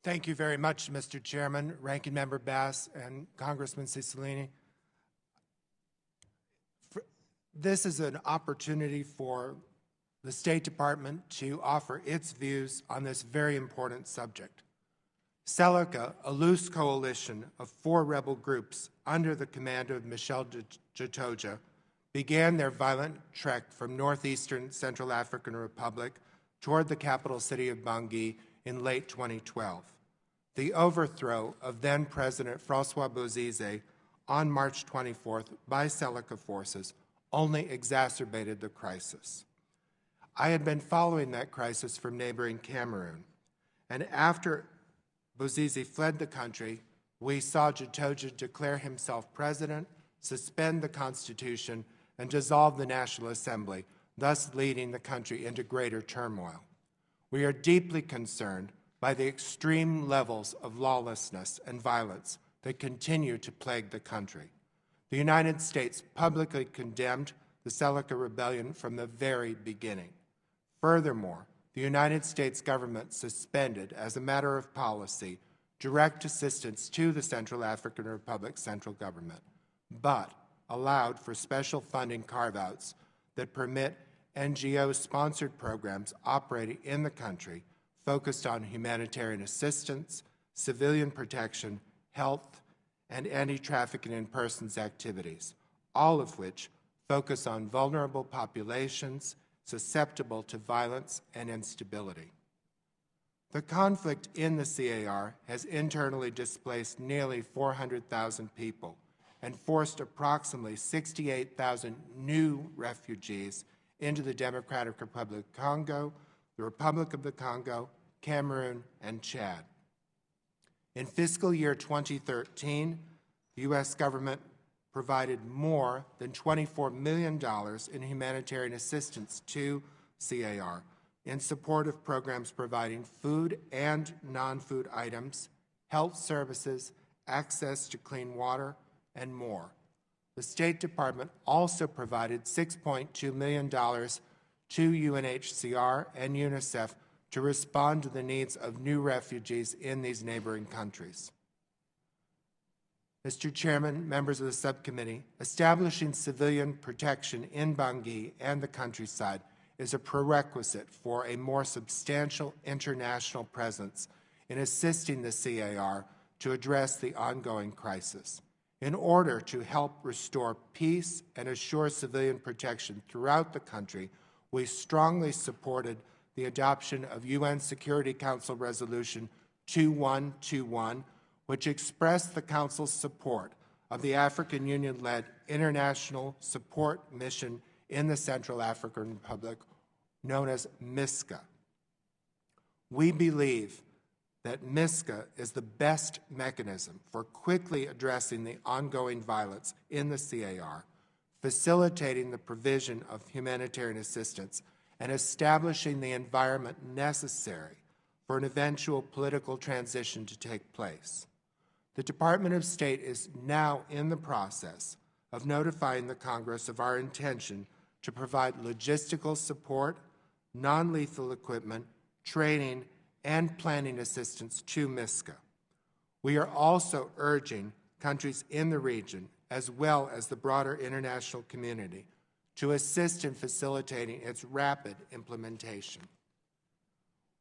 Thank you very much, Mr. Chairman, Ranking Member Bass, and Congressman Cicilline. This is an opportunity for the State Department to offer its views on this very important subject. Celica, a loose coalition of 4 rebel groups under the command of Michel Djotoja, began their violent trek from northeastern Central African Republic toward the capital city of Bangui in late 2012. The overthrow of then-President Francois Bozize on March 24th by Celica forces only exacerbated the crisis. I had been following that crisis from neighboring Cameroon, and after Bozize fled the country, we saw Djotoja declare himself president, suspend the Constitution, and dissolve the National Assembly, thus leading the country into greater turmoil. We are deeply concerned by the extreme levels of lawlessness and violence that continue to plague the country. The United States publicly condemned the Celica rebellion from the very beginning. Furthermore, the United States government suspended, as a matter of policy, direct assistance to the Central African Republic central government, but allowed for special funding carve-outs that permit NGO-sponsored programs operating in the country focused on humanitarian assistance, civilian protection, health, and anti-trafficking in persons activities, all of which focus on vulnerable populations susceptible to violence and instability. The conflict in the CAR has internally displaced nearly 400,000 people and forced approximately 68,000 new refugees into the Democratic Republic of Congo, the Republic of the Congo, Cameroon, and Chad. In fiscal year 2013, the U.S. government provided more than $24 million in humanitarian assistance to CAR in support of programs providing food and non-food items, health services, access to clean water, and more. The State Department also provided $6.2 million to UNHCR and UNICEF to respond to the needs of new refugees in these neighboring countries. Mr. Chairman, members of the subcommittee, establishing civilian protection in Bangui and the countryside is a prerequisite for a more substantial international presence in assisting the CAR to address the ongoing crisis. In order to help restore peace and assure civilian protection throughout the country, we strongly supported the adoption of UN Security Council Resolution 2121, which expressed the Council's support of the African Union-led international support mission in the Central African Republic, known as MISCA. We believe that MISCA is the best mechanism for quickly addressing the ongoing violence in the CAR, facilitating the provision of humanitarian assistance, and establishing the environment necessary for an eventual political transition to take place. The Department of State is now in the process of notifying the Congress of our intention to provide logistical support, non-lethal equipment, training, and planning assistance to MISCA. We are also urging countries in the region, as well as the broader international community, to assist in facilitating its rapid implementation.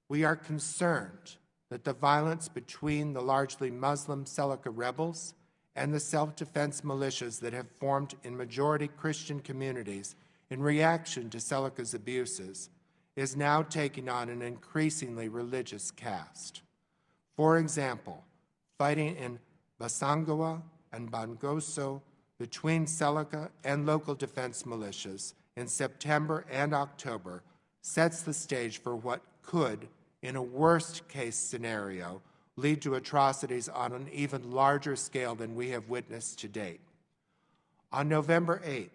We are concerned that the violence between the largely Muslim Celica rebels and the self-defense militias that have formed in majority Christian communities in reaction to Celica's abuses is now taking on an increasingly religious cast. For example, fighting in Basangawa and Bangoso between Celica and local defense militias in September and October sets the stage for what could, in a worst-case scenario, lead to atrocities on an even larger scale than we have witnessed to date. On November 8th,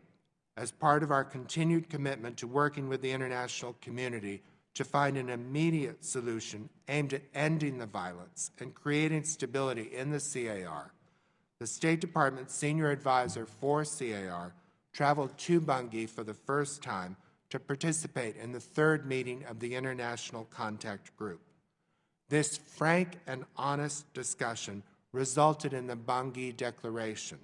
as part of our continued commitment to working with the international community to find an immediate solution aimed at ending the violence and creating stability in the CAR, the State Department's senior advisor for CAR traveled to Bangui for the first time to participate in the third meeting of the International Contact Group. This frank and honest discussion resulted in the Bangui Declaration,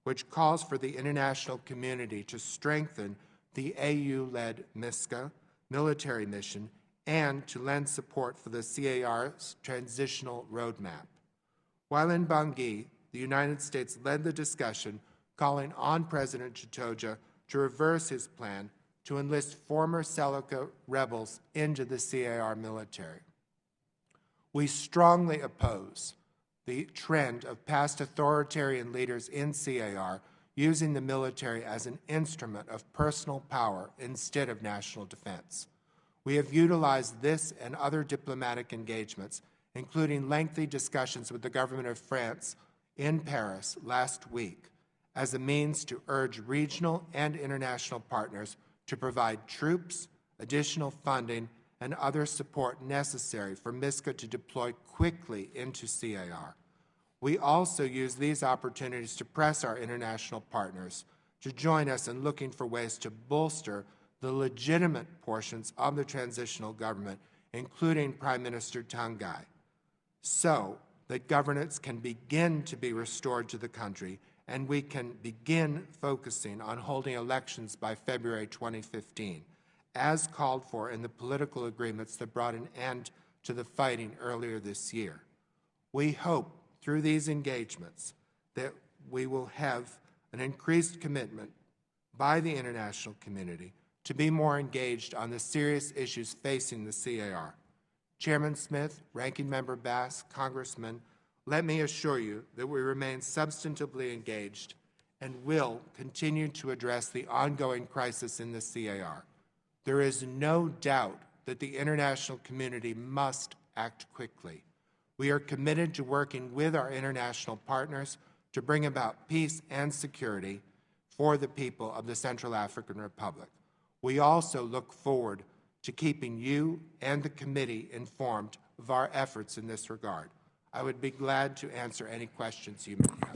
which calls for the international community to strengthen the AU-led MISCA military mission and to lend support for the CAR's transitional roadmap. While in Bangui, the United States led the discussion, calling on President Chitoja to reverse his plan to enlist former Seleka rebels into the CAR military. We strongly oppose the trend of past authoritarian leaders in CAR using the military as an instrument of personal power instead of national defense. We have utilized this and other diplomatic engagements, including lengthy discussions with the government of France in Paris last week, as a means to urge regional and international partners to provide troops, additional funding, and other support necessary for MISCA to deploy quickly into CAR. We also use these opportunities to press our international partners to join us in looking for ways to bolster the legitimate portions of the transitional government, including Prime Minister Tangai, so that governance can begin to be restored to the country and we can begin focusing on holding elections by February 2015, as called for in the political agreements that brought an end to the fighting earlier this year. We hope through these engagements that we will have an increased commitment by the international community to be more engaged on the serious issues facing the CAR. Chairman Smith, Ranking Member Bass, Congressman, let me assure you that we remain substantively engaged and will continue to address the ongoing crisis in the CAR. There is no doubt that the international community must act quickly. We are committed to working with our international partners to bring about peace and security for the people of the Central African Republic. We also look forward to keeping you and the committee informed of our efforts in this regard. I would be glad to answer any questions you may have.